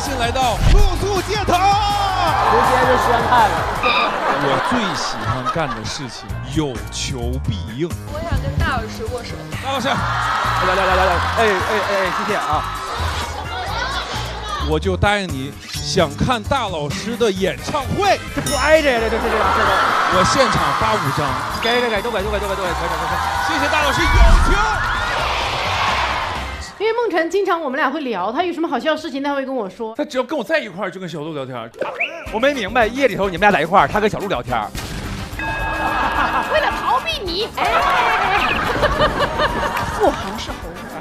心来到露宿街头。直接就宣判了。我最喜欢干的事情有求必应。我想跟大老师握手。大老师，来，谢谢啊。我就答应你，想看大老师的演唱会，这不挨着呀，这样。我现场发5张。给，都给，可以。谢谢大老师，有请。因为梦辰经常我们俩会聊，他有什么好笑的事情他会跟我说。他只要跟我在一块儿，就跟小鹿聊天。我没明白，夜里头你们俩在一块儿，他跟小鹿聊天。为了逃避你，富豪是猴，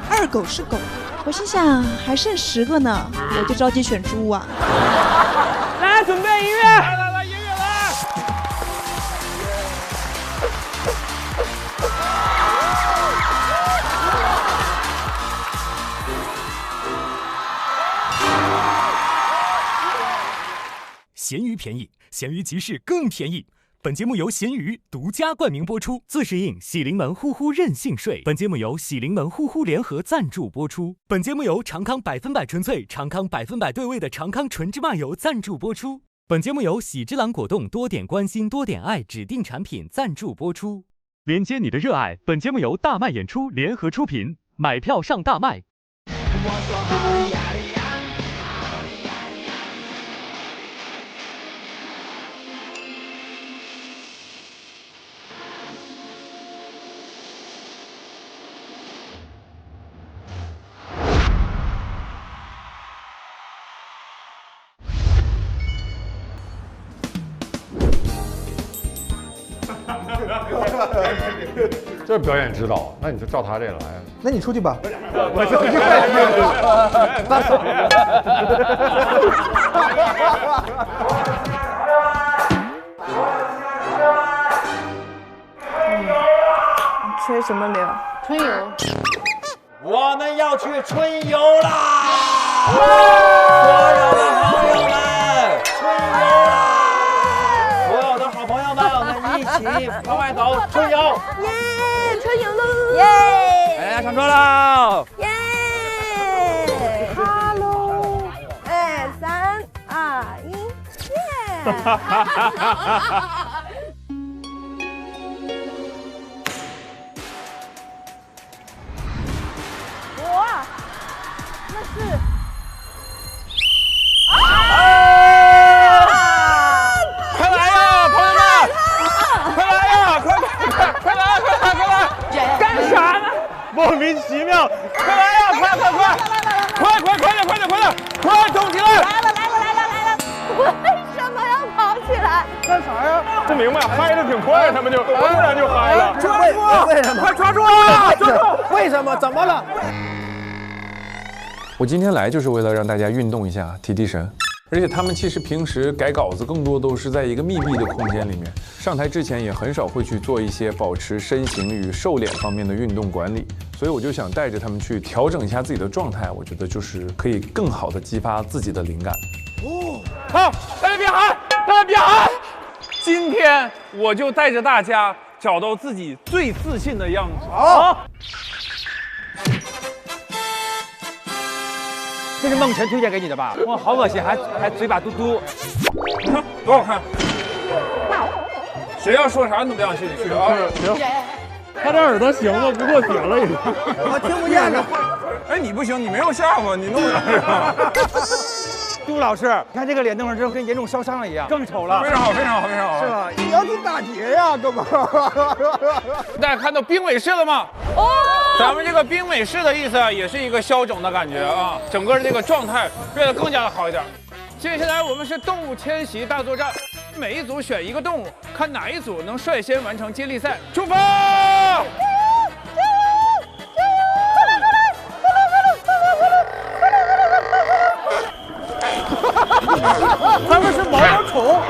二狗是狗。我心想还剩10个呢，我就着急选猪啊。来，准备音乐。来，音乐来。闲鱼便宜，闲鱼集市更便宜。本节目由闲鱼独家冠名播出，自适应喜临门呼呼任性税。本节目由喜临门呼呼联合赞助播出。本节目由长康100%纯粹、长康100%对味的长康纯芝麻油赞助播出。本节目由喜之郎果冻多点关心多点爱指定产品赞助播出。连接你的热爱。本节目由大麦演出联合出品，买票上大麦。这是表演指导，那你就照他这个来。那你出去吧。我出去。吹什么牛？春游。我们要去春游啦！所有的朋友们，春游啦！所有的好朋友们，我们一起往外走，春游！耶，春游喽！耶！大家上车喽！耶 ！Hello， 3、2、1，耶！哇，那是。快来呀，朋友们！快来呀！快来！干啥呢？莫名其妙！快来呀！快点！快动起来！来了！为什么要跑起来？干啥呀？不明白，嗨的挺快，他们就突然就嗨了。抓住！为什么？快抓住啊！抓住！为什么？怎么了？我今天来就是为了让大家运动一下，提提神。而且他们其实平时改稿子更多都是在一个密闭的空间里面，上台之前也很少会去做一些保持身形与瘦脸方面的运动管理，所以我就想带着他们去调整一下自己的状态，我觉得就是可以更好的激发自己的灵感。好，大家别喊！今天我就带着大家找到自己最自信的样子。好。这是梦辰推荐给你的吧？哇，好恶心，还嘴巴嘟嘟，多好看！谁要说啥你都不让心里去啊！行，他这耳朵行吗？不过铁了已经。我听不见了。哎，你不行，你没有下巴，你弄啥呀？杜老师，你看这个脸弄成之后跟严重烧伤了一样，更丑了。非常好。是吧？你要听大姐呀，哥们。大家看到冰美式了吗？哦，咱们这个冰美式的意思啊，也是一个消肿的感觉啊，整个这个状态变得更加的好一点。接下来我们是动物迁徙大作战，每一组选一个动物，看哪一组能率先完成接力赛。出发！他们是毛毛虫，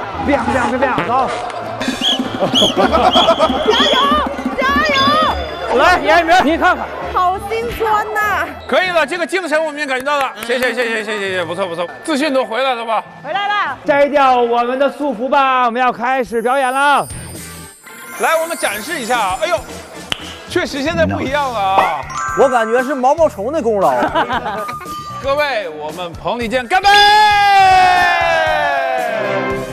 走！加油！来，严一鸣，你看看，好心酸呐！可以了，这个精神我们也感觉到了。谢谢，不错，自信都回来了吧？回来了。摘掉我们的束缚吧，我们要开始表演了。来，我们展示一下。哎呦，确实现在不一样了啊！我感觉是毛毛虫的功劳。各位，我们棚里见，干杯！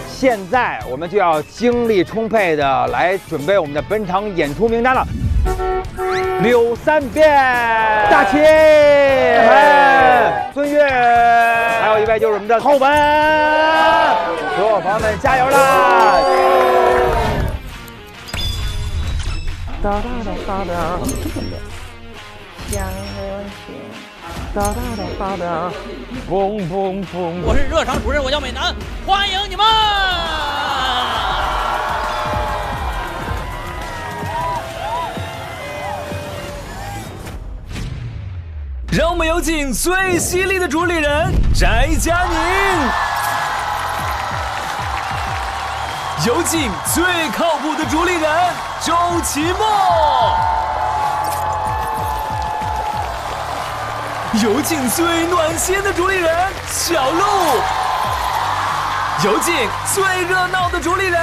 现在我们就要精力充沛的来准备我们的本场演出名单了。柳三变，大齐，孙悦，还有一位就是我们的后门，所有朋友们加油啦！哒哒哒哒哒，香流行，哒哒哒哒哒，嘣嘣嘣。我是热场主任，我叫美男，欢迎你们！让我们有请最犀利的主理人翟佳宁，有请最靠谱的主理人周奇墨，有请最暖心的主理人小鹿，有请最热闹的主理人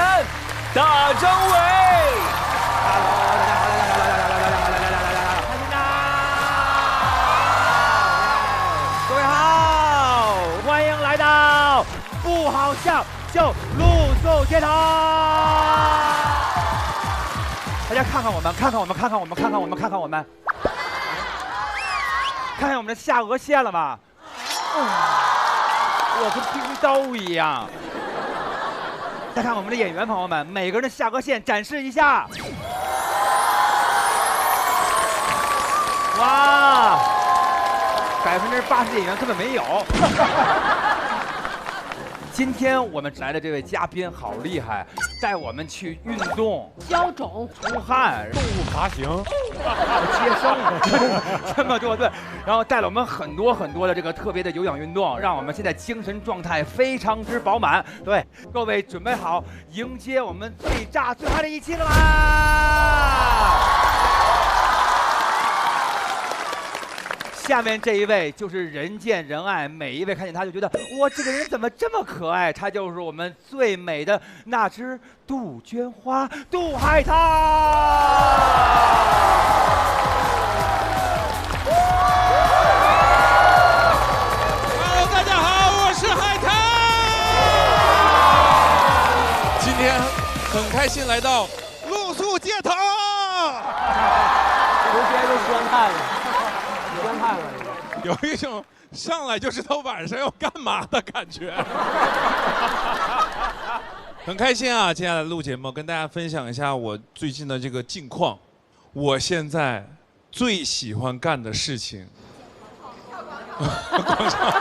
大张伟。不好笑就露宿街头，大家看看我们，看看我们，看看我们，看看我们，看看我们，看见我们的下颚线了吗？我跟冰刀一样。再看我们的演员朋友们，每个人的下颚线展示一下。哇，80%的演员根本没有。今天我们来的这位嘉宾好厉害，带我们去运动、消肿、出汗、动物爬行、接生，这么多对，然后带了我们很多的这个特别的有氧运动，让我们现在精神状态非常之饱满。对，各位准备好迎接我们最炸最嗨的一期了吗？下面这一位就是人见人爱，每一位看见他就觉得哇，这个人怎么这么可爱？他就是我们最美的那只杜鹃花，杜海棠。Hello， 大家好，我是海棠。今天很开心来到露宿街头。同学都酸菜了。有一种上来就知道晚上要干嘛的感觉。很开心啊！接下来录节目，跟大家分享一下我最近的这个近况。我现在最喜欢干的事情，广场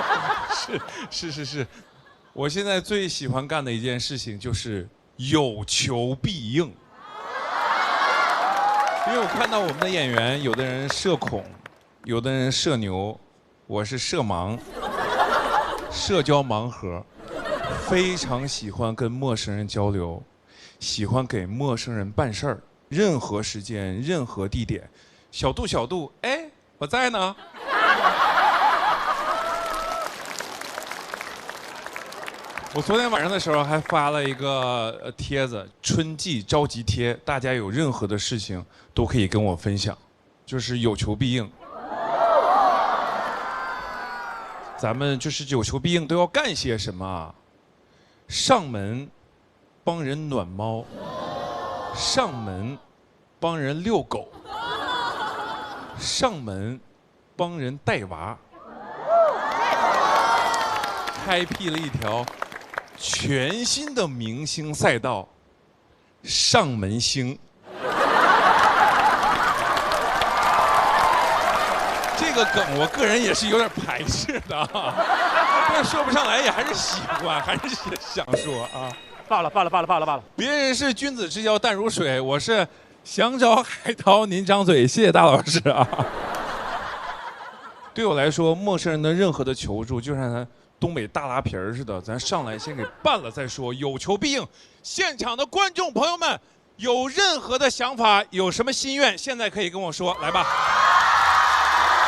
是，我现在最喜欢干的一件事情就是有求必应。因为我看到我们的演员，有的人社恐。有的人社牛，我是社盲，社交盲盒，非常喜欢跟陌生人交流，喜欢给陌生人办事儿，任何时间、任何地点。小度，哎，我在呢。我昨天晚上的时候还发了一个帖子，春季召集贴，大家有任何的事情都可以跟我分享，就是有求必应。咱们就是有求必应，都要干些什么啊？上门帮人暖猫，上门帮人遛狗，上门帮人带娃，开辟了一条全新的明星赛道——上门星。这个梗我个人也是有点排斥的啊，但说不上来，也还是喜欢，还是想说啊。罢了。别人是君子之交淡如水，我是想找海涛您张嘴，谢谢大老师啊。对我来说，陌生人的任何的求助，就像咱东北大拉皮儿似的，咱上来先给办了再说，有求必应。现场的观众朋友们，有任何的想法，有什么心愿，现在可以跟我说，来吧。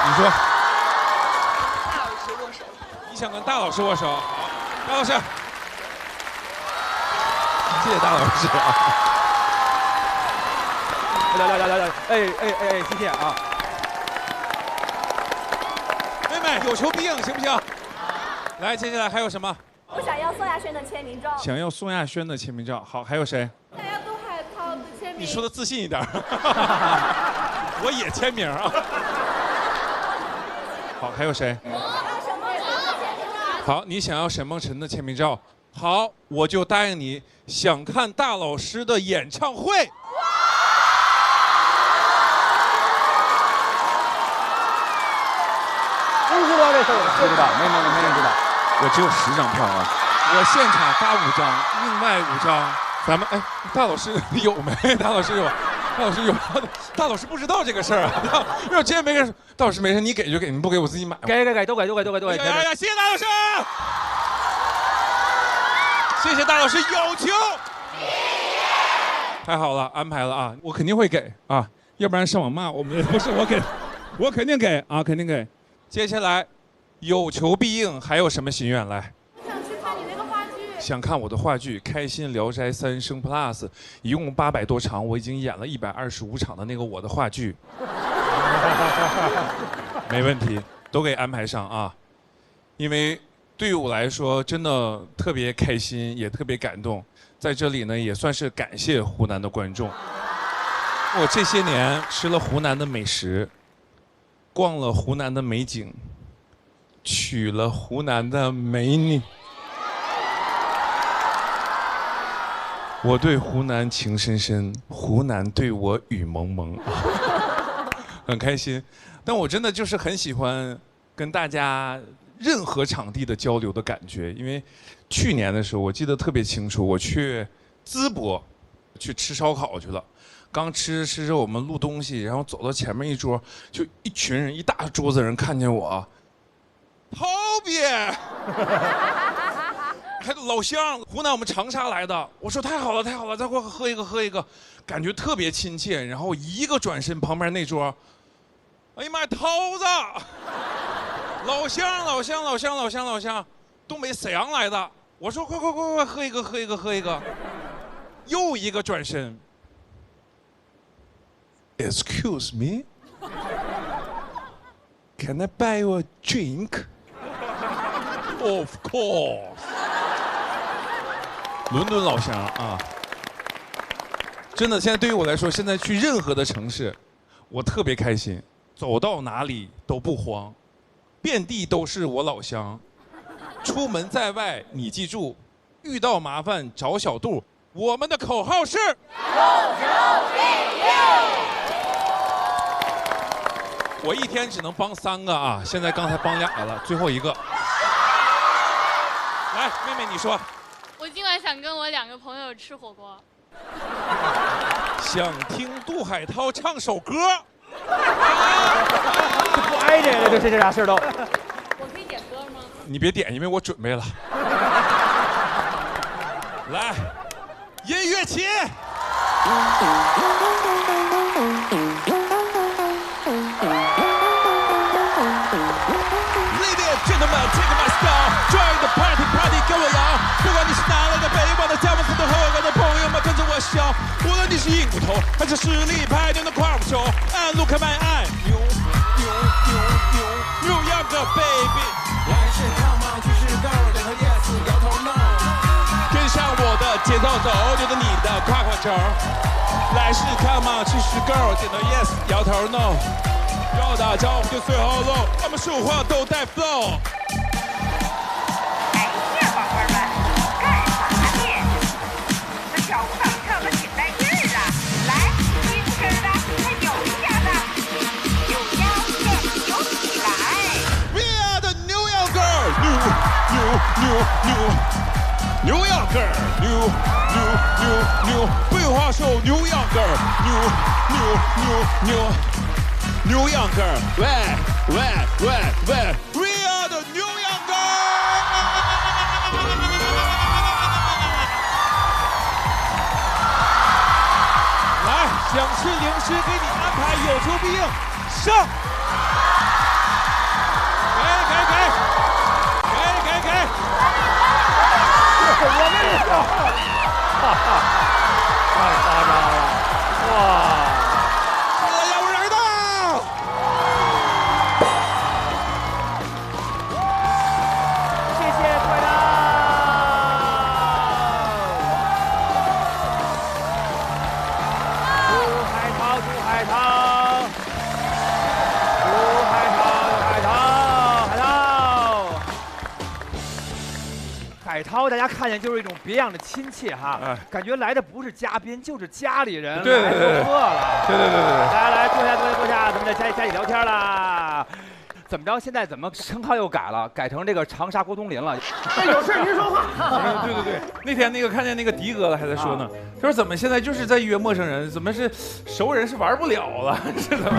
你说，大老师握手。你想跟大老师握手？好，大老师，谢谢大老师啊！来，哎，谢谢啊！妹，有求必应，行不行？来，接下来还有什么？我想要宋亚轩的签名照。想要宋亚轩的签名照。好，还有谁？想要杜海涛的签名。你说的自信一点。我也签名啊。好，还有谁？好，你想要沈梦辰的签名照。好，我就答应你，想看大老师的演唱会。不知道这事儿，不知道，没人知道。我只有10张票啊，我现场发5张，另外5张，咱们大老师有没？大老师有，大老师有，大老师不知道这个事儿啊，因为我之前没人，大老师没事，你给就给，你不给我自己买。给，都给。呀，谢谢大老师，谢谢大老师，有求。太好了，安排了啊，我肯定会给啊，要不然上网骂我们。不是我给，我肯定给啊，肯定给。接下来。有求必应，还有什么心愿？来，想去看你那个话剧。想看我的话剧《开心聊斋3生 Plus》，一共800多场，我已经演了125场的那个我的话剧。没问题，都给安排上啊！因为对于我来说，真的特别开心，也特别感动。在这里呢，也算是感谢湖南的观众。我这些年吃了湖南的美食，逛了湖南的美景。娶了湖南的美女，我对湖南情深深，湖南对我雨蒙蒙，很开心。但我真的就是很喜欢跟大家任何场地的交流的感觉，因为去年的时候我记得特别清楚，我去淄博去吃烧烤去了。刚吃着我们录东西，然后走到前面一桌，就一群人，一大桌子人看见我。涛别，还有老乡，湖南我们长沙来的。我说太好了，太好了，再给我喝一个，喝一个，感觉特别亲切。然后一个转身，旁边那桌，哎呀妈呀，涛子，老乡，东北沈阳来的。我说快，喝一个，喝一个。又一个转身 ，Excuse me, can I buy you a drink?Of course， 伦敦老乡啊，真的，现在对于我来说，现在去任何的城市，我特别开心，走到哪里都不慌，遍地都是我老乡。出门在外，你记住，遇到麻烦找小杜。我们的口号是：有求必应。我一天只能帮3个啊，现在刚才帮2个了，最后1个。来，妹妹，你说。我今晚想跟我2个朋友吃火锅。想听杜海涛唱首歌。不挨着呀，这俩事儿都。我可以点歌吗？你别点，因为我准备了。来，音乐起。Gentlemen, take my style, join the party 跟我摇。不管你是哪来的北方的、嘉宾的、河南的朋友们，跟着我笑。无论你是硬骨头还是实力派，就能跨不球。And look at my eye， New York baby。来是 come on， 去是 go， 点头 yes， 摇头 no。跟上我的节奏走，觉得你的胯轴。来是 come on， 去是 go， 点头 yes， 摇头 no。要打招呼就随后漏，他们说话都带 flow。哎呀，宝贝儿们，干啥呢？这跳舞蹈跳得挺带劲儿啊！来，一个劲儿的，再扭一下子，扭腰子，扭起来。We are the New York girl， New York girl， 废话说 New York girl，New York girl， 喂 ，We are the New York girl。来，想吃零食给你安排，有求必应，上。给。我跟你说，太夸张了，哇！涛，大家看见就是一种别样的亲切哈，感觉来的不是嘉宾就是家里人，对，来做客了，对，来坐下，咱们在家里聊天啦。怎么着？现在怎么称号又改了？改成这个长沙郭冬临了？那有事您说话。对，那天那个看见那个迪哥了，还在说呢，他说怎么现在就是在约陌生人，怎么是熟人是玩不了了，是怎么？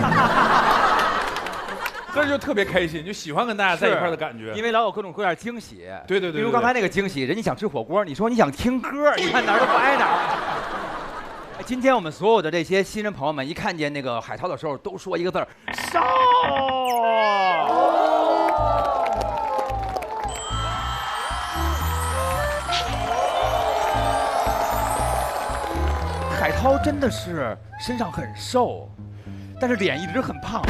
但是就特别开心，就喜欢跟大家在一块的感觉，因为老有各种各样的惊喜。对，比如刚才那个惊喜，人家想吃火锅，你说你想听歌，你看哪儿都不挨哪儿。今天我们所有的这些新人朋友们，一看见那个海涛的时候，都说一个字儿：瘦。海涛真的是身上很瘦，但是脸一直很胖，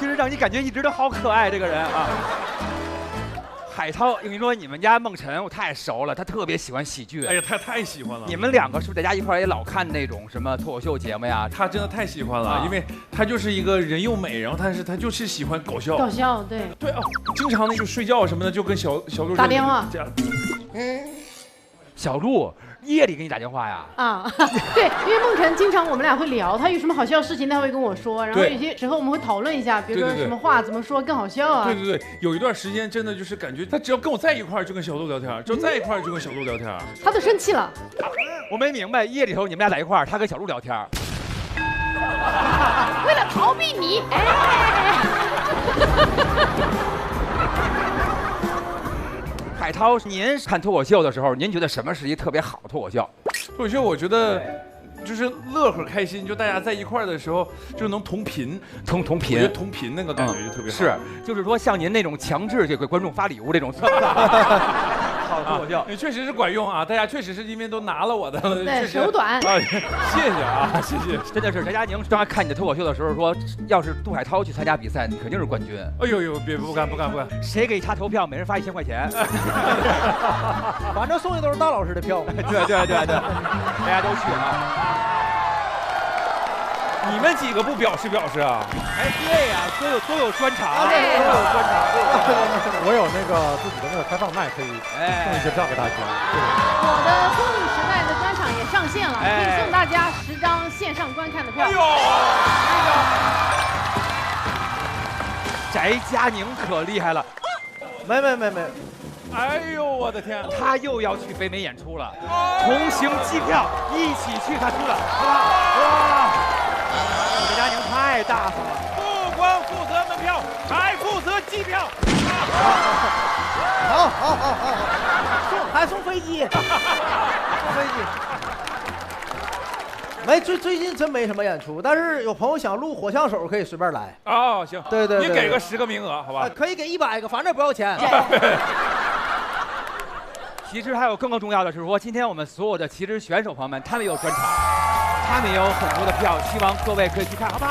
就是让你感觉一直都好可爱这个人啊。海涛，我跟你说，你们家孟晨我太熟了，他特别喜欢喜剧。哎呀，他太喜欢了。你们两个是不是在家一块儿也老看那种什么脱口秀节目呀？他真的太喜欢了，因为他就是一个人又美，然后但是他就是喜欢搞笑。搞笑，对。对啊，经常那就睡觉什么的就跟小鹿打电话。小鹿夜里给你打电话呀？啊，对，因为孟晨经常我们俩会聊，他有什么好笑的事情他会跟我说，然后有些时候我们会讨论一下，比如说什么话怎么说更好笑啊。对，有一段时间真的就是感觉他只要跟我在一块儿就跟小鹿聊天，只要在一块儿就跟小鹿聊天。他都生气了。我没明白，夜里头你们俩在一块儿，他跟小鹿聊天。为了逃避你，海涛，您看脱口秀的时候，您觉得什么是一特别好的脱口秀？脱口秀我觉得就是乐呵开心，就大家在一块儿的时候就能同频，同频，我觉得同频那个感觉就特别好。是，就是说像您那种强制给观众发礼物这种。好脱口秀，确实是管用啊！大家确实是因为都拿了我的，对，手短啊，谢谢啊，谢谢，真的是翟佳宁刚才看你的脱口秀的时候说，要是杜海涛去参加比赛，你肯定是冠军。哎呦，别不敢，谁给他投票，每人发1000块钱，反正送的都是大老师的票。对，大家都去啊。你们几个不表示啊？哎，对呀，都有专场，都有专场。我有那个自己的那个开放麦，可以送一些票给大家。我的风雨时代的专场也上线了，可以送大家10张线上观看的票。哎呦，翟佳宁可厉害了，没。哎呦，我的天！他又要去北美演出了，同行机票一起去，他出了，哇！翟佳宁太大方了，不光负责门票，还负责机票。好，还送飞机，最近真没什么演出，但是有朋友想录火枪手，可以随便来。哦，行，对，你给个10个名额，好吧？可以给100个，反正不要钱。其实还有更重要的是说，今天我们所有的其实选手朋友们，他们有专场，他们也有很多的票，希望各位可以去看，好不好？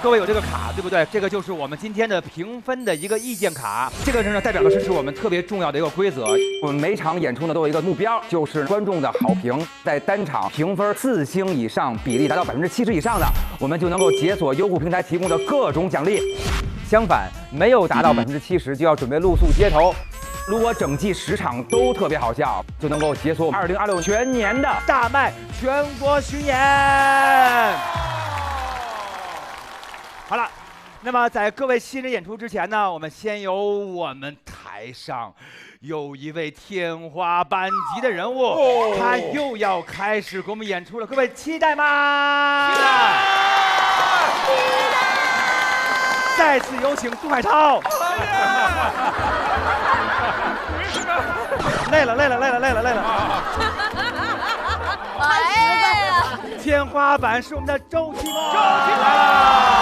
各位有这个卡，对不对？这个就是我们今天的评分的一个意见卡。这个呢，代表的是我们特别重要的一个规则。我们每场演出呢都有一个目标，就是观众的好评，在单场评分4星以上，比例达到70%以上的，我们就能够解锁优酷平台提供的各种奖励。相反，没有达到70%，就要准备露宿街头。如果整季10场都特别好笑，就能够解锁2026全年的大麦全国巡演。好了，那么在各位新人演出之前呢，我们先由我们台上有一位天花板级的人物，他又要开始给我们演出了，各位期待吗？期待！再次有请杜海涛。累了。哎呀！天花板是我们的周奇墨，来了。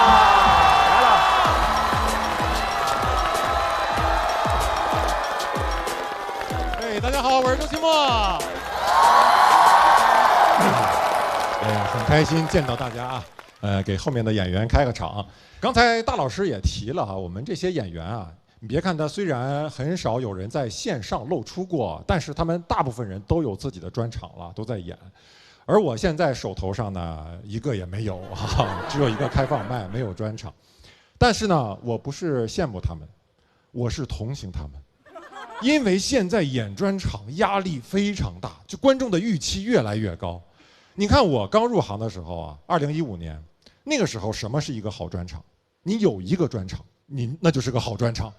大家好，我是周奇墨。哎呀，很开心见到大家啊！给后面的演员开个场。刚才大老师也提了哈，我们这些演员啊，你别看他虽然很少有人在线上露出过，但是他们大部分人都有自己的专场了，都在演。而我现在手头上呢，一个也没有啊，只有一个开放麦，没有专场。但是呢，我不是羡慕他们，我是同情他们，因为现在演专场压力非常大，就观众的预期越来越高。你看我刚入行的时候啊，2015年，那个时候什么是一个好专场？你有一个专场，那就是个好专场。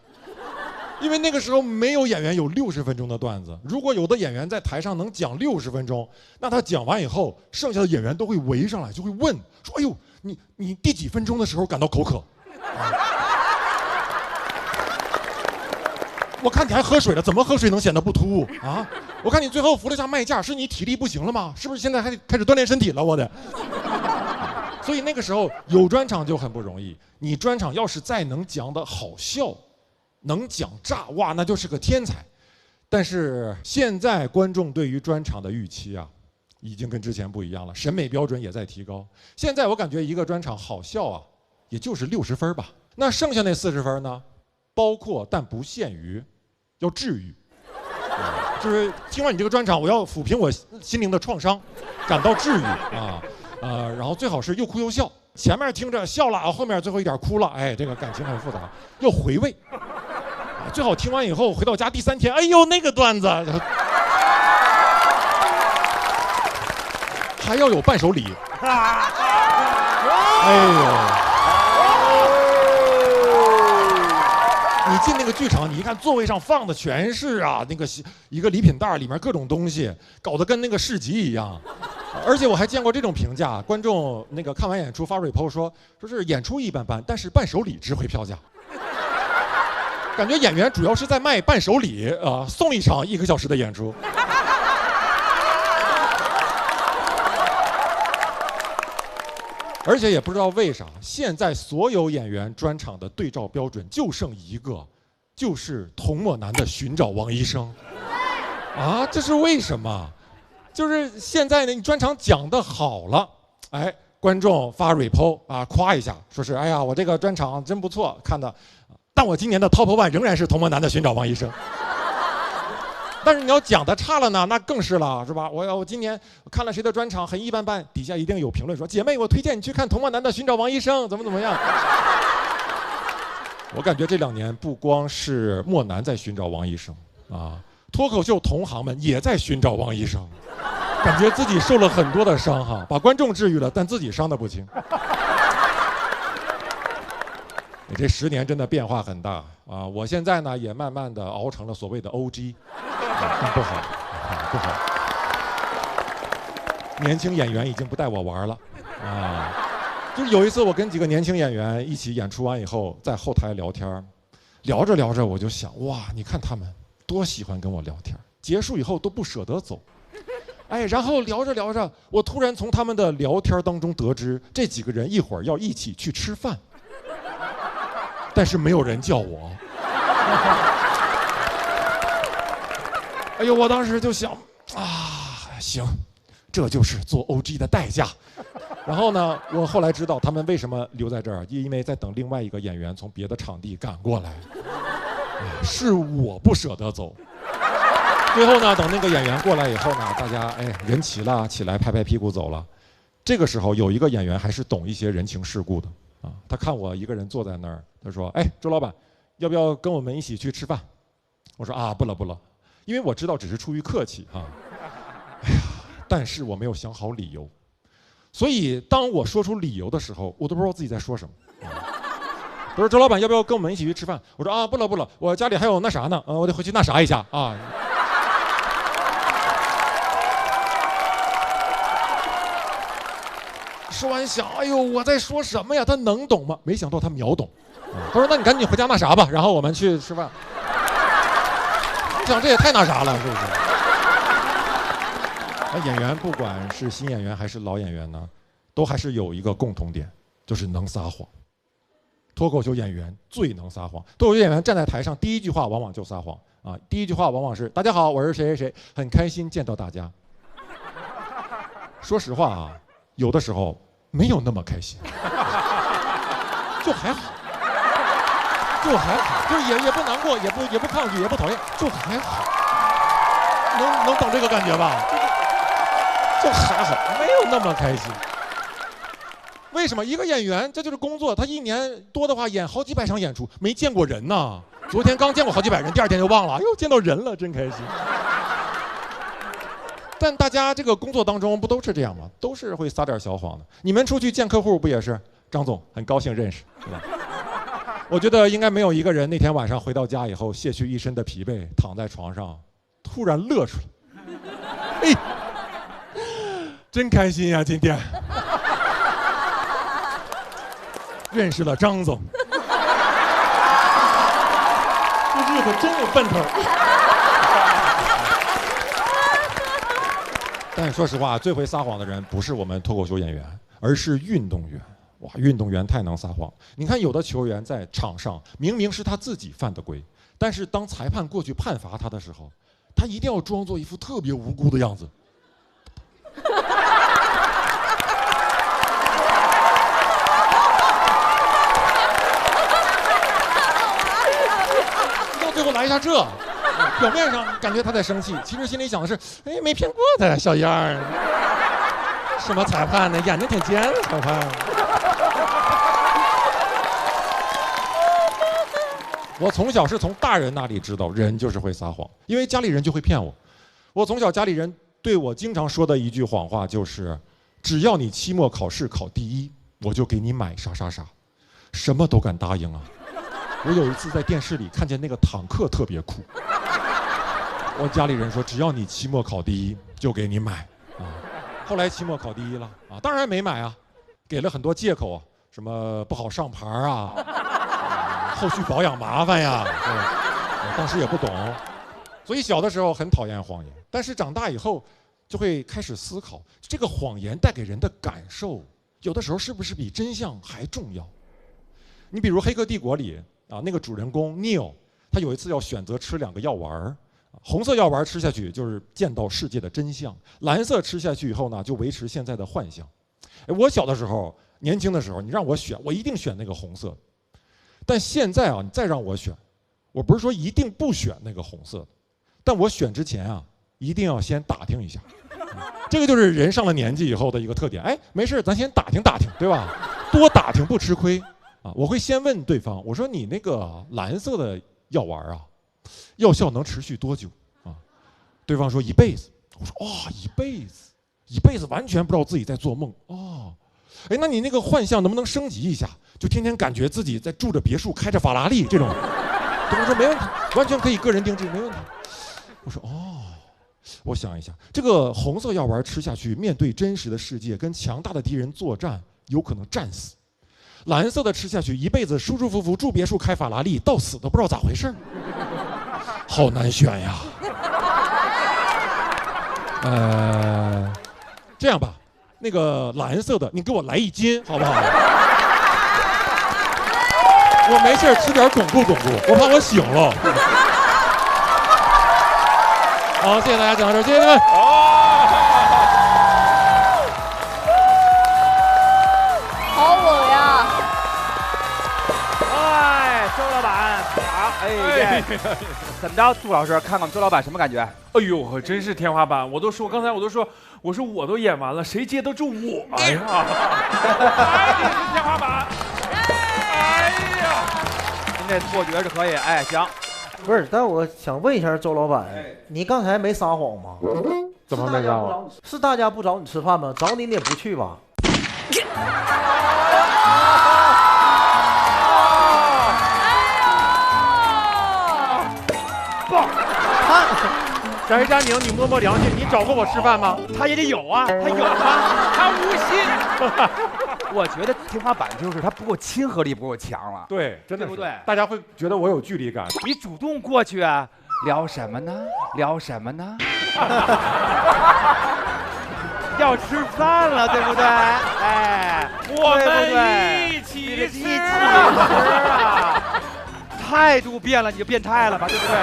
因为那个时候没有演员有60分钟的段子，如果有的演员在台上能讲60分钟，那他讲完以后，剩下的演员都会围上来，就会问说：“哎呦，你第几分钟的时候感到口渴？”我看你还喝水了，怎么喝水能显得不突兀啊？我看你最后扶了下麦架，是你体力不行了吗？是不是现在还开始锻炼身体了？我得。所以那个时候有专场就很不容易，你专场要是再能讲得好笑。能讲炸哇，那就是个天才。但是现在观众对于专场的预期啊，已经跟之前不一样了，审美标准也在提高。现在我感觉一个专场好笑啊，也就是60分吧。那剩下那40分呢，包括但不限于要治愈，就是听完你这个专场，我要抚平我心灵的创伤，感到治愈啊。然后最好是又哭又笑，前面听着笑了，后面最后一点哭了，哎，这个感情很复杂，要回味。最好听完以后回到家第3天，哎呦那个段子，还要有伴手礼。哎呦，你进那个剧场，你一看座位上放的全是啊那个一个礼品袋，里面各种东西，搞得跟那个市集一样。而且我还见过这种评价，观众那个看完演出发 report 说是演出一般般，但是伴手礼值回票价。感觉演员主要是在卖伴手礼啊，送一场1个小时的演出。而且也不知道为啥，现在所有演员专场的对照标准就剩一个，就是童漠男的寻找王医生。啊，这是为什么？就是现在呢，你专场讲得好了，哎，观众发 report 啊，夸一下，说是哎呀，我这个专场真不错，看的。但我今年的 top one 仍然是童漠男的寻找王医生。但是你要讲的差了呢，那更是了，是吧？我今年看了谁的专场很一般般，底下一定有评论说：“姐妹，我推荐你去看童漠男的寻找王医生，怎么样？”我感觉这2年不光是漠男在寻找王医生啊，脱口秀同行们也在寻找王医生，感觉自己受了很多的伤哈，把观众治愈了，但自己伤得不轻。你这10年真的变化很大啊！我现在呢也慢慢的熬成了所谓的 OG， 不好，不好。年轻演员已经不带我玩了啊！就是有一次我跟几个年轻演员一起演出完以后，在后台聊天，聊着聊着我就想，哇，你看他们多喜欢跟我聊天，结束以后都不舍得走。哎，然后聊着聊着，我突然从他们的聊天当中得知，这几个人一会儿要一起去吃饭。但是没有人叫我，哎呦，我当时就想啊，行，这就是做 OG 的代价。然后呢，我后来知道他们为什么留在这儿，因为在等另外一个演员从别的场地赶过来，是我不舍得走。最后呢，等那个演员过来以后呢，大家人齐了，起来拍拍屁股走了。这个时候有一个演员还是懂一些人情世故的。啊，他看我一个人坐在那儿，他说：“哎，周老板，要不要跟我们一起去吃饭？”我说：“啊，不了不了，因为我知道只是出于客气啊。”哎呀，但是我没有想好理由，所以当我说出理由的时候，我都不知道自己在说什么。他说：“周老板，要不要跟我们一起去吃饭？”我说：“啊，不了不了，我家里还有那啥呢，我得回去那啥一下啊。”说完想，哎呦，我在说什么呀？他能懂吗？没想到他秒懂。他说：“那你赶紧回家那啥吧，然后我们去吃饭。”我想这也太那啥了，是不是？那演员不管是新演员还是老演员呢，都还是有一个共同点，就是能撒谎。脱口秀演员最能撒谎。脱口秀演员站在台上，第一句话往往就撒谎啊！第一句话往往是：“大家好，我是谁谁谁，很开心见到大家。”说实话啊，有的时候没有那么开心，就还好，就还好，就是也不难过，也不抗拒，也不讨厌，就还好，能懂这个感觉吧？就还好，没有那么开心。为什么？一个演员这就是工作，他一年多的话演好几百场演出，没见过人呐。昨天刚见过好几百人，第二天就忘了，又见到人了，真开心。但大家这个工作当中不都是这样吗？都是会撒点小谎的。你们出去见客户不也是？张总很高兴认识，对吧？我觉得应该没有一个人那天晚上回到家以后卸去一身的疲惫，躺在床上，突然乐出来。哎，真开心呀！今天认识了张总，这日子真有奔头。但说实话，最会撒谎的人不是我们脱口秀演员，而是运动员。哇，运动员太能撒谎。你看，有的球员在场上明明是他自己犯的规，但是当裁判过去判罚他的时候，他一定要装作一副特别无辜的样子。到最后来一下这，表面上感觉他在生气，其实心里想的是，哎，没骗过他，小样儿。什么裁判呢？眼睛挺尖，裁判。我从小是从大人那里知道，人就是会撒谎，因为家里人就会骗我。我从小家里人对我经常说的一句谎话就是，只要你期末考试考第一，我就给你买啥啥啥，什么都敢答应啊。我有一次在电视里看见那个坦克特别酷，我家里人说，只要你期末考第一，就给你买啊。后来期末考第一了啊，当然没买啊，给了很多借口啊，什么不好上牌啊。后续保养麻烦呀，我当时也不懂，所以小的时候很讨厌谎言。但是长大以后，就会开始思考，这个谎言带给人的感受，有的时候是不是比真相还重要？你比如《黑客帝国》里啊，那个主人公 Neo， 他有一次要选择吃2个药丸，红色药丸吃下去就是见到世界的真相，蓝色吃下去以后呢，就维持现在的幻象。我小的时候，年轻的时候，你让我选，我一定选那个红色。但现在啊，你再让我选，我不是说一定不选那个红色的，但我选之前啊，一定要先打听一下。这个就是人上了年纪以后的一个特点。哎，没事，咱先打听打听，对吧？多打听不吃亏啊。我会先问对方，我说你那个蓝色的药丸啊，药效能持续多久啊？对方说1辈子。我说1辈子，1辈子完全不知道自己在做梦哦。哎，那你那个幻象能不能升级一下？就天天感觉自己在住着别墅，开着法拉利这种。对方说没问题，完全可以个人定制，没问题。我说我想一下，这个红色药丸吃下去，面对真实的世界跟强大的敌人作战，有可能战死。蓝色的吃下去，一辈子舒舒服服住别墅，开法拉利，到死都不知道咋回事。好难选呀。这样吧。那个蓝色的，你给我来1斤，好不好？我没事吃点巩固巩固，我怕我醒了。好，谢谢大家讲到这儿，谢谢你们。好冷呀！哎，周老板好，哎，怎么着，杜老师，看看周老板什么感觉？哎呦，真是天花板！刚才我都说我都演完了，谁接得住我呀？哎，你是天花板！哎呀，您这错觉是可以，哎，行。不是，但我想问一下周老板，你刚才没撒谎吗？怎么没撒谎？是大家不找你吃饭吗？找你你也不去吧？翟佳宁，你摸摸良心，你找过我吃饭吗？他也得有啊，他有吗？他无心。我觉得天花板就是他不够亲和力不够强了。对，真的对不对？大家会觉得我有距离感。你主动过去啊，聊什么呢？聊什么呢？要吃饭了，对不对？哎，我们一起吃啊！态度变了，你就变态了吧，对不对？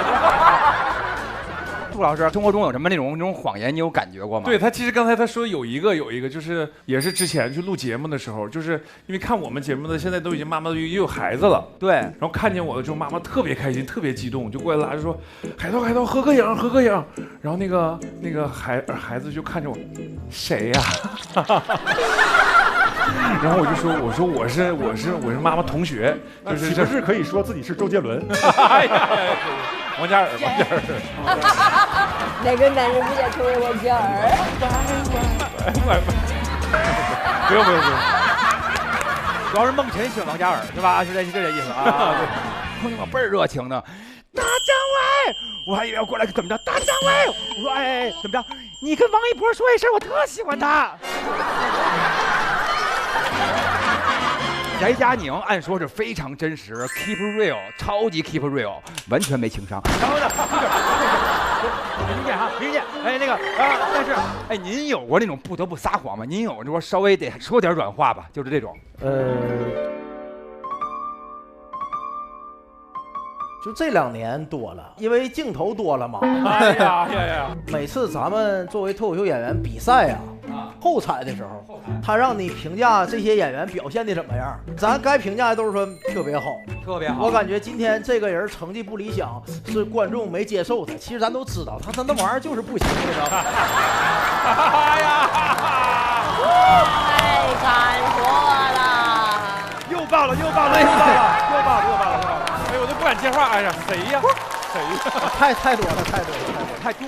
杜老师，生活中有什么那种谎言，你有感觉过吗？对他，其实刚才他说有一个，就是也是之前去录节目的时候，就是因为看我们节目的现在都已经妈妈也有孩子了，对，然后看见我的时候，妈妈特别开心，特别激动，就过来拉着说：“海涛，合个影。”然后那个孩子就看着我，谁呀？然后我就说：“我是妈妈同学，就是岂不是可以说自己是周杰伦？王嘉尔。哪个男人不想成为王嘉尔？不用。主要是孟晨喜欢王嘉尔，是吧？是这意思啊。朋友们倍儿热情的，大张伟，我还以为要过来怎么着？大张伟，我说哎，怎么着？你跟王一博说一声，我特喜欢他。翟佳宁按说是非常真实 ，keep real， 超级 keep real， 完全没情商。然后呢，明姐，哎那个但是哎，您有过那种不得不撒谎吗？您有说稍微得说点软话吧？就是这种。就这2年多了，因为镜头多了嘛。哎呀！每次咱们作为脱口秀演员比赛呀，后采的时候，他让你评价这些演员表现的怎么样，咱该评价的都是说特别好。我感觉今天这个人成绩不理想，是观众没接受他。其实咱都知道，他那玩意儿就是不行，你知道吗？哎呀！太敢说了！又爆了！哎，我都不敢接话。哎呀，谁呀？太多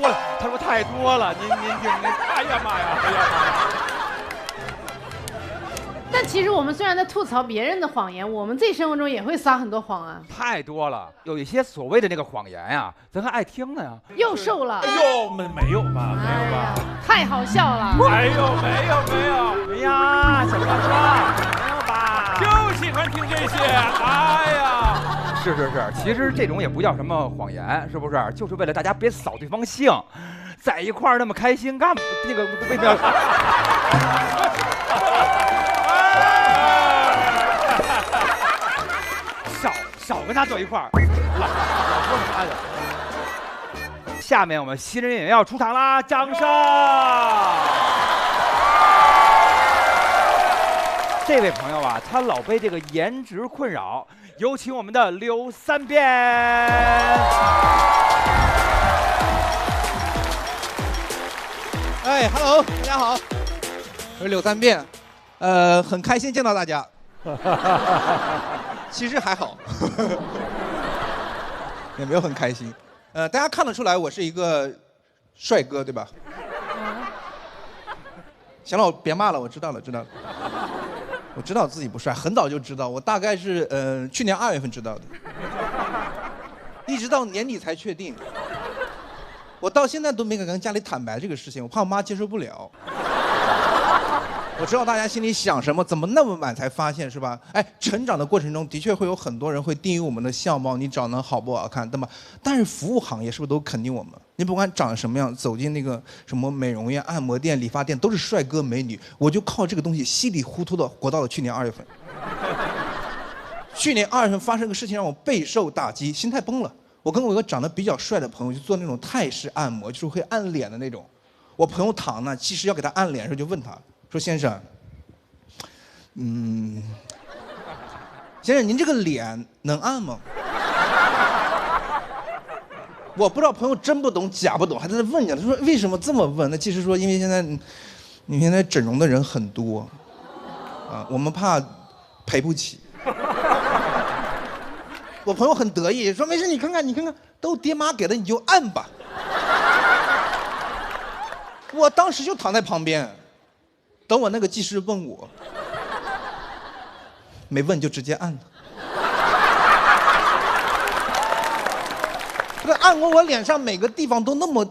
了。他说太多了。您，哎呀妈呀！但其实我们虽然在吐槽别人的谎言，我们自己生活中也会撒很多谎啊。太多了，有一些所谓的那个谎言呀，咱还爱听呢呀。又瘦了？哎呦，没有吧？太好笑了。哎呦，没有。哎呀，小哥说没有吧？就喜欢听这些。哎呀。是，其实这种也不叫什么谎言，是不是？就是为了大家别扫对方兴，在一块儿那么开心，干那个为什么要？少跟他坐一块儿，老说什么的。下面我们新人演员要出场啦，掌声！这位朋友啊，他老被这个颜值困扰。有请我们的刘三变。哎 ，Hello， 大家好，我是刘三变，很开心见到大家。其实还好，也没有很开心。大家看得出来我是一个帅哥，对吧？行了，我别骂了，我知道了。我知道自己不帅，很早就知道。我大概是去年2月份知道的，一直到年底才确定。我到现在都没敢跟家里坦白这个事情，我怕我妈接受不了。我知道大家心里想什么，怎么那么晚才发现，是吧？哎，成长的过程中的确会有很多人会定义我们的相貌，你长得好不好看，对吧？但是服务行业是不是都肯定我们？你不管长什么样，走进那个什么美容院、按摩店、理发店，都是帅哥美女。我就靠这个东西稀里糊涂的活到了去年2月份。去年2月份发生个事情让我备受打击，心态崩了。我跟我一个长得比较帅的朋友去做那种泰式按摩，就是会按脸的那种。我朋友躺呢，其实要给他按脸的时候就问他说：“先生，先生，您这个脸能按吗？”我不知道朋友真不懂假不懂，还在那问你。他说为什么这么问？那其实说因为现在整容的人很多，啊，我们怕赔不起。我朋友很得意说没事，你看看，都爹妈给的，你就按吧。我当时就躺在旁边，等我那个技师问我，没问就直接按了。这按过我脸上每个地方都那么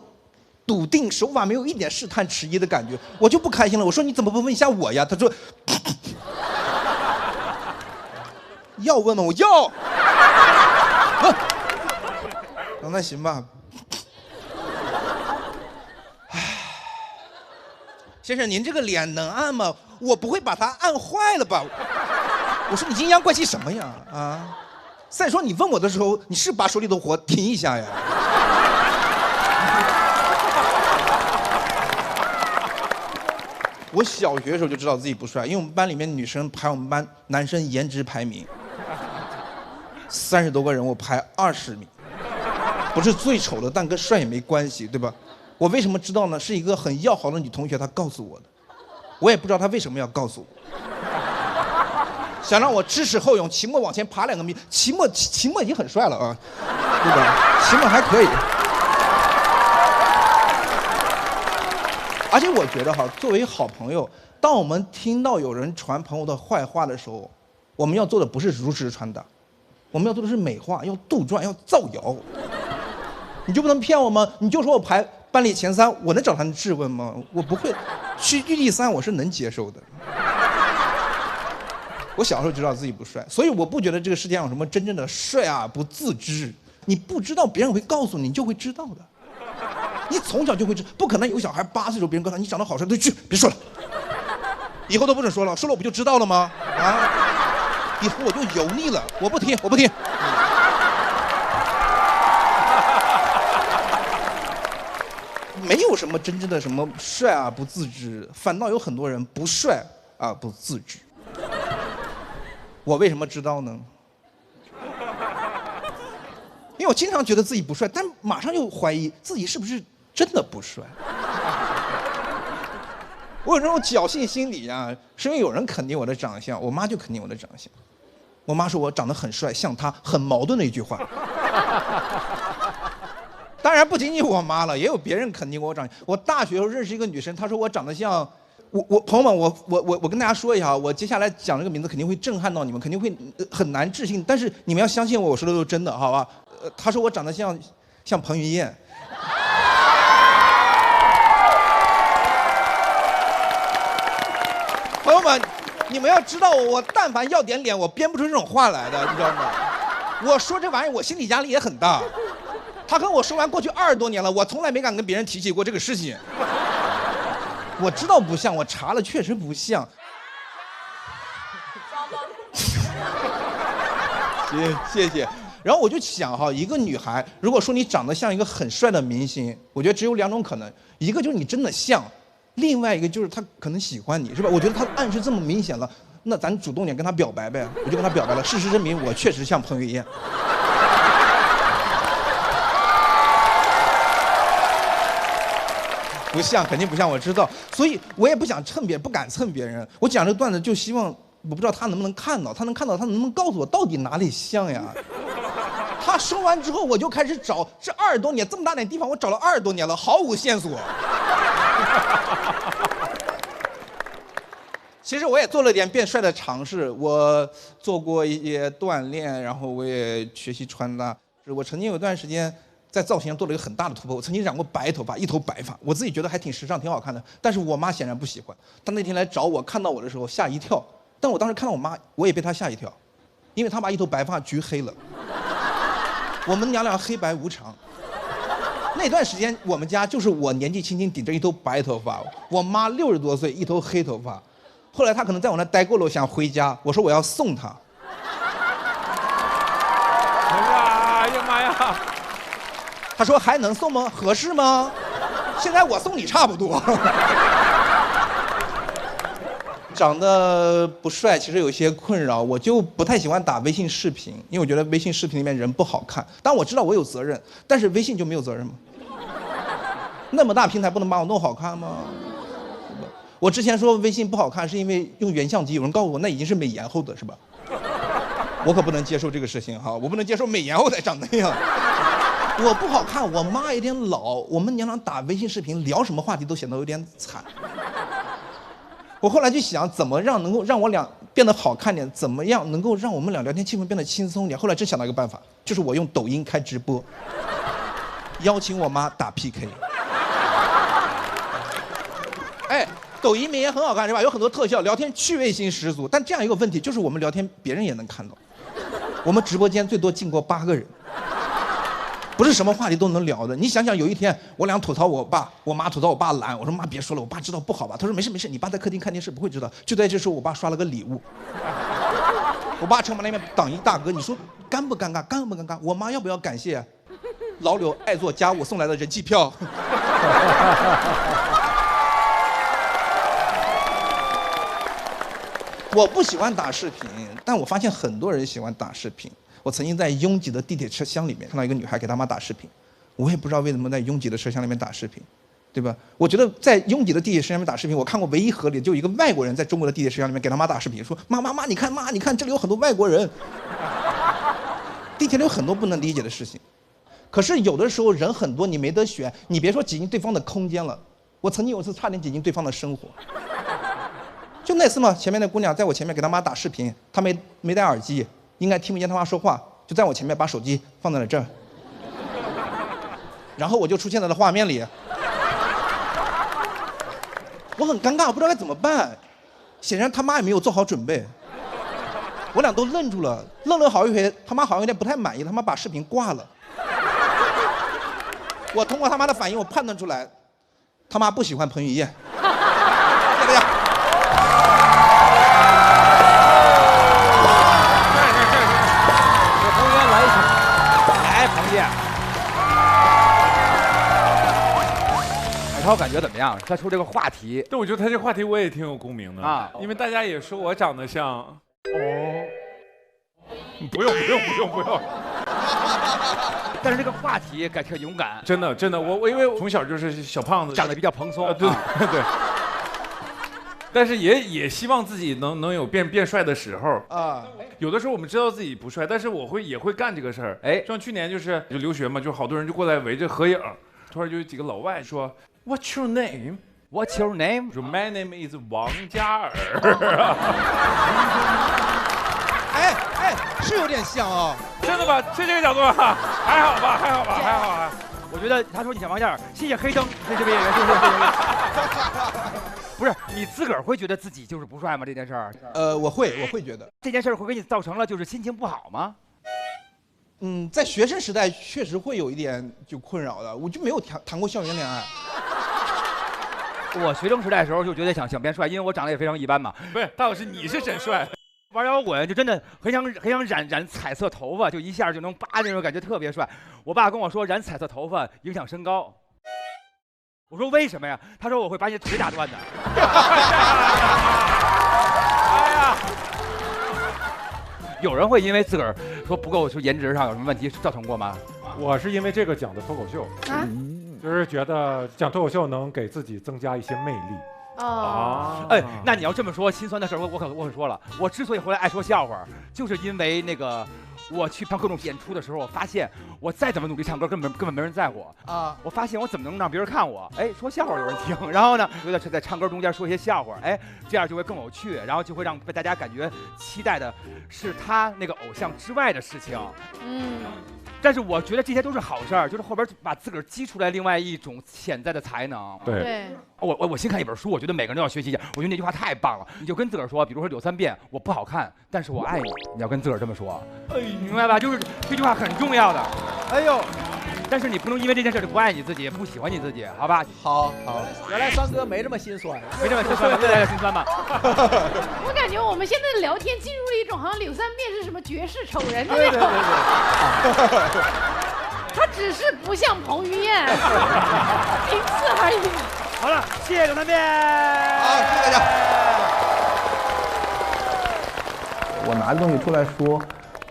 笃定，手法没有一点试探迟疑的感觉，我就不开心了。我说你怎么不问一下我呀？他说要问吗？我要。那行吧。先生，您这个脸能按吗？我不会把它按坏了吧？我说你阴阳怪气什么呀？啊！再说你问我的时候，你是把手里的活停一下呀？我小学的时候就知道自己不帅，因为我们班里面女生排我们班男生颜值排名，30多个人我排20名，不是最丑的，但跟帅也没关系，对吧？我为什么知道呢？是一个很要好的女同学她告诉我的，我也不知道她为什么要告诉我，想让我知耻后勇，期末往前爬2个米，期末已经很帅了啊，对吧？期末还可以。而且我觉得哈，作为好朋友，当我们听到有人传朋友的坏话的时候，我们要做的不是如实传达，我们要做的是美化，要杜撰，要造谣。你就不能骗我吗？你就说我排班里前3，我能找他质问吗？我不会，去第3我是能接受的。我小时候知道自己不帅，所以我不觉得这个世界上有什么真正的帅啊不自知。你不知道，别人会告诉你，你就会知道的。你从小就会知，不可能有个小孩8岁的时候别人告诉他你长得好帅，对，去别说了，以后都不准说了，说了我不就知道了吗？啊，以后我就油腻了，我不听。没有什么真正的什么帅啊不自知，反倒有很多人不帅啊不自知。我为什么知道呢？因为我经常觉得自己不帅，但马上又怀疑自己是不是真的不帅。我有这种侥幸心理啊，是因为有人肯定我的长相，我妈就肯定我的长相。我妈说我长得很帅，像她，很矛盾的一句话。当然不仅仅我妈了，也有别人肯定我长相。我大学时候认识一个女生，她说我长得像我朋友们，我跟大家说一下，我接下来讲这个名字肯定会震撼到你们，肯定会很难置信，但是你们要相信我，我说的都是真的，好吧？她说我长得像彭于晏。朋友们，你们要知道我但凡要点脸，我编不出这种话来的，你知道吗？我说这玩意儿，我心理压力也很大。他跟我说完，过去20多年了，我从来没敢跟别人提起过这个事情。我知道不像，我查了，确实不像。谢谢。然后我就想哈，一个女孩如果说你长得像一个很帅的明星，我觉得只有2种可能，一个就是你真的像，另外一个就是他可能喜欢你，是吧？我觉得他暗示这么明显了，那咱主动点跟他表白呗。我就跟他表白了，事实证明我确实像彭于晏。不像，肯定不像，我知道，所以我也不想蹭别人，不敢蹭别人。我讲这个段子就希望，我不知道他能不能看到，他能看到，他能不能告诉我到底哪里像呀？他说完之后，我就开始找，这20多年这么大点地方，我找了20多年了，毫无线索。其实我也做了点变帅的尝试，我做过一些锻炼，然后我也学习穿搭。我曾经有一段时间在造型上做了一个很大的突破，我曾经染过白头发，一头白发，我自己觉得还挺时尚，挺好看的。但是我妈显然不喜欢，她那天来找我，看到我的时候吓一跳。但我当时看到我妈，我也被她吓一跳，因为她把一头白发焗黑了。我们娘俩黑白无常。那段时间我们家就是我年纪轻轻顶着一头白头发，我妈60多岁一头黑头发。后来她可能在我那待够了，想回家，我说我要送她。哎呀妈呀！他说还能送吗？合适吗？现在我送你差不多。长得不帅，其实有些困扰，我就不太喜欢打微信视频，因为我觉得微信视频里面人不好看。当然我知道我有责任，但是微信就没有责任吗？那么大平台不能把我弄好看吗？我之前说微信不好看是因为用原相机，有人告诉我那已经是美颜后的，是吧？我可不能接受这个事情哈，我不能接受美颜后才长那样。我不好看，我妈有点老，我们娘俩打微信视频聊什么话题都显得有点惨。我后来就想，怎么能够让我俩变得好看点？怎么样能够让我们俩聊天气氛变得轻松点？后来真想到一个办法，就是我用抖音开直播，邀请我妈打 PK。哎，抖音里面也很好看是吧？有很多特效，聊天趣味性十足。但这样一个问题，就是我们聊天别人也能看到，我们直播间最多进过8个人。不是什么话题都能聊的。你想想，有一天我俩吐槽我爸，我妈吐槽我爸懒，我说妈别说了，我爸知道不好吧？他说没事没事，你爸在客厅看电视不会知道。就在这时候，我爸刷了个礼物，我爸车门那边挡一大哥，你说尴不尴尬？尴不尴尬？我妈要不要感谢老柳爱做家务送来的人气票？我不喜欢打视频，但我发现很多人喜欢打视频。我曾经在拥挤的地铁车厢里面看到一个女孩给她妈打视频，我也不知道为什么在拥挤的车厢里面打视频，对吧？我觉得在拥挤的地铁车厢里面打视频，我看过唯一合理的就一个外国人在中国的地铁车厢里面给他妈打视频，说妈，你看这里有很多外国人。地铁里有很多不能理解的事情，可是有的时候人很多，你没得选，你别说挤进对方的空间了，我曾经有一次差点挤进对方的生活。就那次嘛，前面那姑娘在我前面给她妈打视频，她没戴耳机，应该听不见她妈说话，就在我前面把手机放在了这儿，然后我就出现在了画面里，我很尴尬，我不知道该怎么办。显然他妈也没有做好准备，我俩都愣住了，愣了好一回，他妈好像有点不太满意，他妈把视频挂了。我通过他妈的反应，我判断出来，他妈不喜欢彭于晏。谢谢大家。给彭于晏来一场，来彭于晏。海涛感觉怎么样？他说这个话题，对，我觉得他这话题我也挺有共鸣的啊，因为大家也说我长得像不用。但是这个话题感觉勇敢，真的，我因为从小就是小胖子，长得比较蓬松，对。但是也希望自己能有变帅的时候啊。有的时候我们知道自己不帅，但是也会干这个事儿。哎，像去年就留学嘛，就好多人就过来围着合影，突然就有几个老外说 What's your name? What's your name? 说 My name is 王嘉尔。哎，是有点像啊，真的吧？是这个角度吧？还好吧。我觉得他说你像王嘉尔，谢谢黑灯，这位演员，不是你自个儿会觉得自己就是不帅吗？这件事儿？我会觉得这件事儿会给你造成了就是心情不好吗？在学生时代确实会有一点就困扰的，我就没有谈过校园恋爱。我学生时代的时候就觉得想变帅，因为我长得也非常一般嘛。不是，大老师你是真帅。玩摇滚就真的很想染彩色头发，就一下就能那种感觉特别帅。我爸跟我说染彩色头发影响身高，我说为什么呀？他说我会把你的腿打断的。哎呀，有人会因为自个儿说不够说颜值上有什么问题造成过吗？我是因为这个讲的脱口秀，就是觉得讲脱口秀能给自己增加一些魅力。哎，那你要这么说，心酸的事儿我可说了。我之所以回来爱说笑话，就是因为那个我去看各种演出的时候，我发现我再怎么努力唱歌，根本没人在乎啊。我发现我怎么能让别人看我？哎，说笑话有人听，然后呢，觉得在唱歌中间说一些笑话，哎，这样就会更有趣，然后就会让大家感觉期待的是他那个偶像之外的事情。但是我觉得这些都是好事儿，就是后边把自个儿激出来另外一种潜在的才能。对，我新看一本书，我觉得每个人都要学习一下。我觉得那句话太棒了，你就跟自个儿说，比如说柳三变，我不好看，但是我爱你，你要跟自个儿这么说。哎，明白吧？就是这句话很重要的。哎呦，但是你不能因为这件事就不爱你自己，不喜欢你自己，好吧？好，原来三哥没这么心酸，没这么心酸吗？越来越心酸吗？我感觉我们现在的聊天进入了一种好像柳三变是什么绝世丑人的那种。对。他只是不像彭于晏，仅此而已。好了，谢谢柳三变。好，谢谢大家。我拿这东西出来说，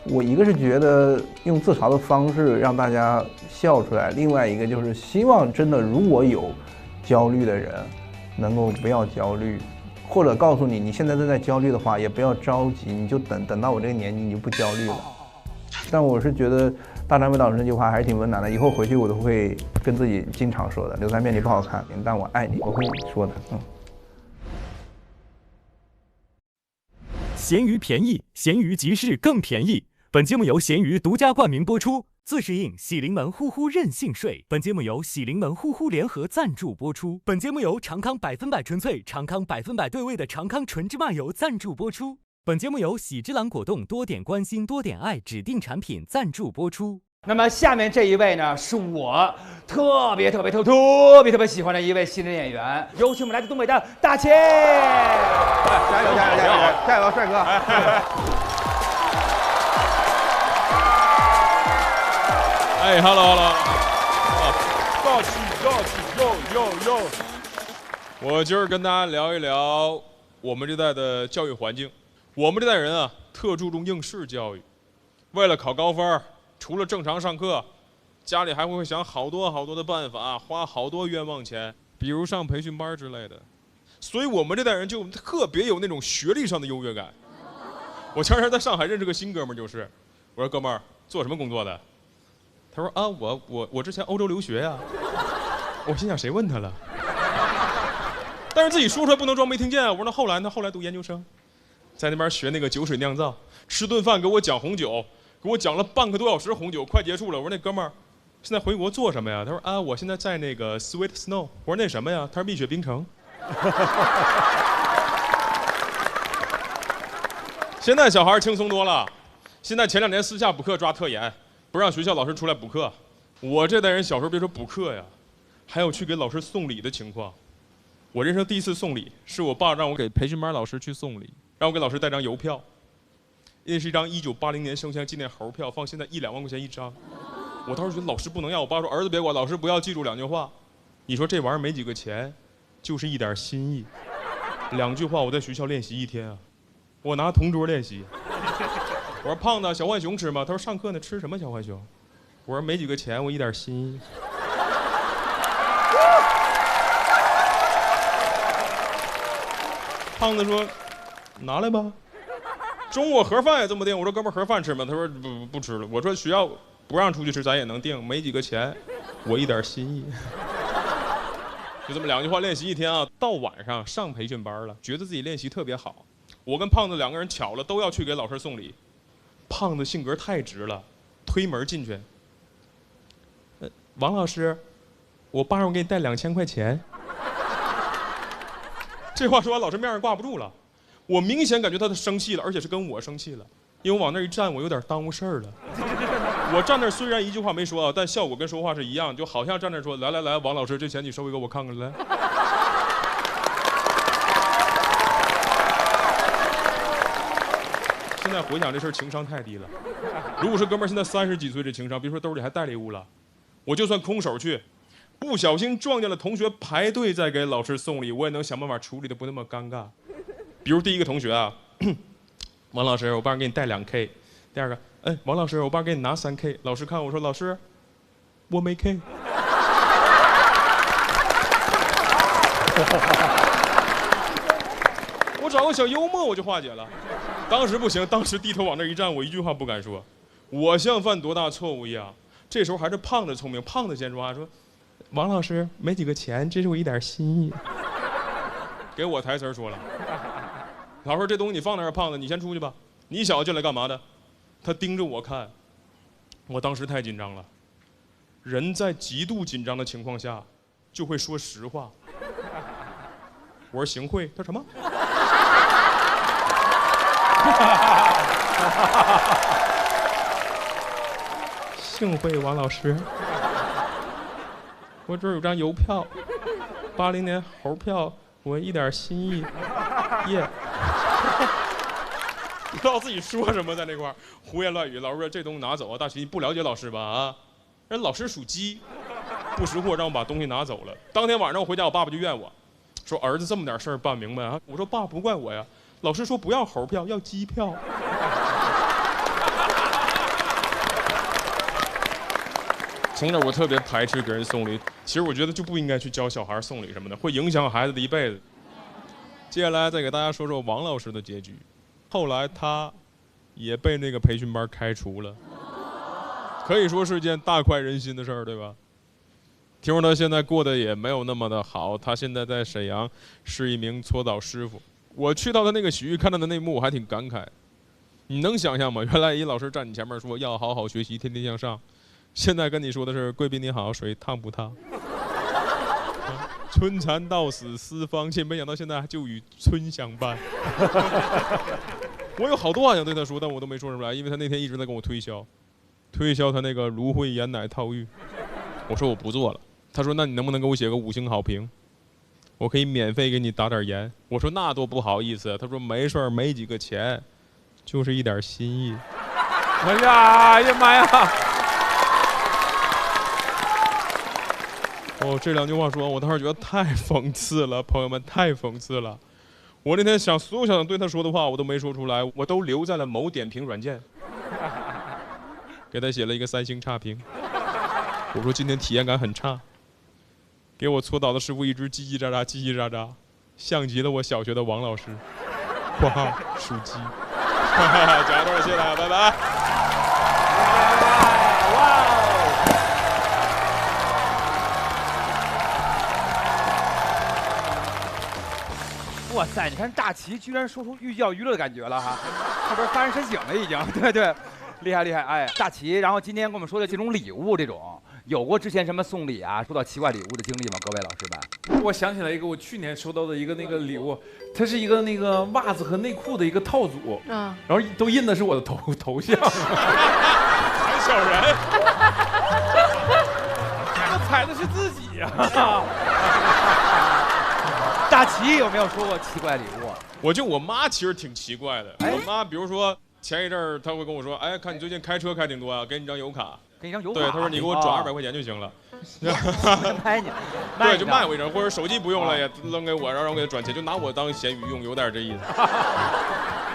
我一个是觉得用自嘲的方式让大家笑出来，另外一个就是希望真的如果有焦虑的人，能够不要焦虑，或者告诉你你现在正在焦虑的话，也不要着急，你就等到我这个年纪你就不焦虑了。但我是觉得大张伟老师那句话还是挺温暖的，以后回去我都会跟自己经常说的。柳三变你不好看，但我爱你，我会说的。闲鱼便宜，闲鱼即是更便宜。本节目由闲鱼独家冠名播出，自适应喜临门呼呼任性税。本节目由喜临门呼呼联合赞助播出。本节目由长康100%纯粹、长康100%对味的长康纯芝麻油赞助播出。本节目由喜之郎果冻多点关心多点爱指定产品赞助播出。那么下面这一位呢，是我特别喜欢的一位新人演员，有请我们来自东北的大千。加油，帅哥！哎 ，hello， 告起，我今儿跟大家聊一聊我们这代的教育环境。我们这代人啊，特注重应试教育，为了考高分，除了正常上课，家里还会想好多好多的办法，花好多冤枉钱，比如上培训班之类的。所以我们这代人就特别有那种学历上的优越感。我前两天在上海认识个新哥们儿，就是我说哥们儿做什么工作的？他说啊我之前欧洲留学呀。我心想谁问他了？但是自己说出来不能装没听见啊。我说那后来呢？后来读研究生，在那边学那个酒水酿造，吃顿饭给我讲红酒，给我讲了半个多小时红酒，快结束了。我说那哥们儿现在回国做什么呀？他说啊我现在在那个 Sweet Snow。我说那什么呀？他说蜜雪冰城。现在小孩轻松多了，现在前2年私下补课抓特严，不让学校老师出来补课。我这代人小时候别说补课呀，还有去给老师送礼的情况。我人生第一次送礼，是我爸让我给培训班老师去送礼，让我给老师带张邮票，那是一张1980年生前纪念猴票，放现在1、2万块钱一张。我当时觉得老师不能要，我爸说儿子别管，老师不要，记住2句话。你说这玩意儿没几个钱，就是一点心意。2句话我在学校练习1天啊，我拿同桌练习。我说胖子，小浣熊吃吗？他说上课呢，吃什么小浣熊？我说没几个钱，我一点心意。胖子说拿来吧。中午盒饭也这么订，我说哥们儿盒饭吃吗？他说不吃了。我说学校不让出去吃，咱也能订，没几个钱，我一点心意。就这么2句话练习1天啊，到晚上上培训班了，觉得自己练习特别好。我跟胖子2个人巧了，都要去给老师送礼。胖子性格太直了，推门进去。王老师，我爸让我给你带2000块钱。这话说完，老师面上挂不住了。我明显感觉他生气了，而且是跟我生气了，因为我往那一站，我有点耽误事儿了。我站那虽然1句话没说啊，但效果跟说话是一样，就好像站那说来来来，王老师，这钱你收一个，我看看来。现在回想这事儿，情商太低了。如果是哥们儿现在30几岁，这情商，别说兜里还带礼物了，我就算空手去，不小心撞见了同学排队在给老师送礼，我也能想办法处理的不那么尴尬。比如第一个同学啊，王老师，我帮给你带2K。第二个，王老师，我帮给你拿3K。老师看我说，老师，我没 K。我找个小幽默我就化解了。当时不行，当时低头往那一站，我1句话不敢说，我像犯多大错误一样。这时候还是胖子聪明，胖子先说话说，王老师没几个钱，这是我一点心意。给我台词说了，老师说这东西你放那儿，胖子你先出去吧，你小子进来干嘛的？他盯着我看，我当时太紧张了。人在极度紧张的情况下，就会说实话。我说行贿，他什么？幸会王老师，我这儿有张邮票，80年猴票，我一点心意，耶。不知道自己说什么，在那块胡言乱语。老师说这东西拿走啊，大齐你不了解老师吧？啊，人老师属鸡，不识货，让我把东西拿走了。当天晚上我回家，我爸爸就怨我，说儿子这么点事儿办明白啊？我说爸不怪我呀，老师说不要猴票，要鸡票。从小我特别排斥给人送礼，其实我觉得就不应该去教小孩送礼什么的，会影响孩子的一辈子。接下来再给大家说说王老师的结局。后来他也被那个培训班开除了，可以说是件大快人心的事儿，对吧？听说他现在过得也没有那么的好，他现在在沈阳是一名搓澡师傅。我去到他那个洗浴看到的那幕，我还挺感慨。你能想象吗？原来一老师站你前面说要好好学习，天天向上，现在跟你说的是贵宾你好，水烫不烫？春蚕到死丝方尽，没想到现在就与春相伴。我有好多话想对他说，但我都没说出来，因为他那天一直在跟我推销他那个芦荟盐奶套浴。我说我不做了，他说那你能不能给我写个5星好评，我可以免费给你打点盐。我说那多不好意思，他说没事儿，没几个钱，就是一点心意。哎呀妈呀！哦，这2句话说完，我当时觉得太讽刺了，朋友们，太讽刺了。我那天所有想对他说的话我都没说出来，我都留在了某点评软件，给他写了一个3星差评。我说今天体验感很差，给我搓澡的师傅一直叽叽喳喳叽叽喳喳，像极了我小学的王老师。（括号属鸡）讲到这儿，谢谢大家，拜拜。哇塞！你看大齐居然说出寓教于乐的感觉了哈，后边发人深省了已经。对对，厉害厉害！哎，大齐，然后今天跟我们说的这种礼物，这种有过之前什么送礼啊、收到奇怪礼物的经历吗？各位老师们？我想起来一个我去年收到的一个那个礼物，它是一个那个袜子和内裤的一个套组，然后都印的是我的头像，还小人，踩的是自己呀。大齐有没有收过奇怪礼物？我妈其实挺奇怪的。我妈比如说前一阵儿，她会跟我说：“哎，看你最近开车开挺多啊，给你张油卡。”给你张油卡。对，她说你给我转200块钱就行了。卖你。对，就卖我一张，或者手机不用了也扔给我，然后我给他转钱，就拿我当咸鱼用，有点这意思。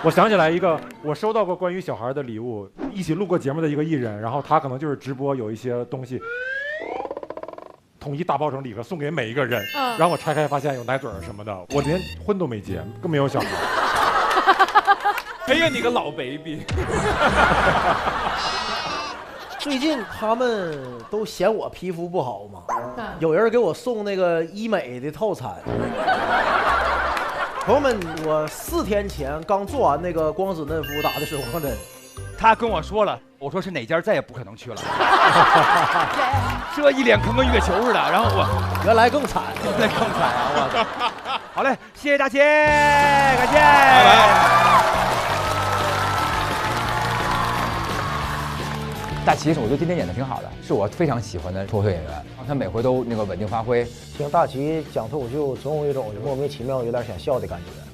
我想起来一个，我收到过关于小孩的礼物，一起录过节目的一个艺人，然后他可能就是直播有一些东西。统一大包成礼盒送给每一个人，然后我拆开发现有奶嘴什么的，我连婚都没结，更没有小孩。哎呀，你个老 baby！ 最近他们都嫌我皮肤不好嘛，有人给我送那个医美的套餐。朋友们，我4天前刚做完那个光子嫩肤打的水光针。他跟我说了，我说是哪家再也不可能去了。这一脸坑跟月球似的，然后我原来更惨，原来更惨啊！我好嘞，谢谢大齐，感谢，拜拜。大齐，我觉得今天演的挺好的，是我非常喜欢的脱口秀演员，他每回都那个稳定发挥。听大齐讲脱口秀，总有一种莫名其妙有点想笑的感觉。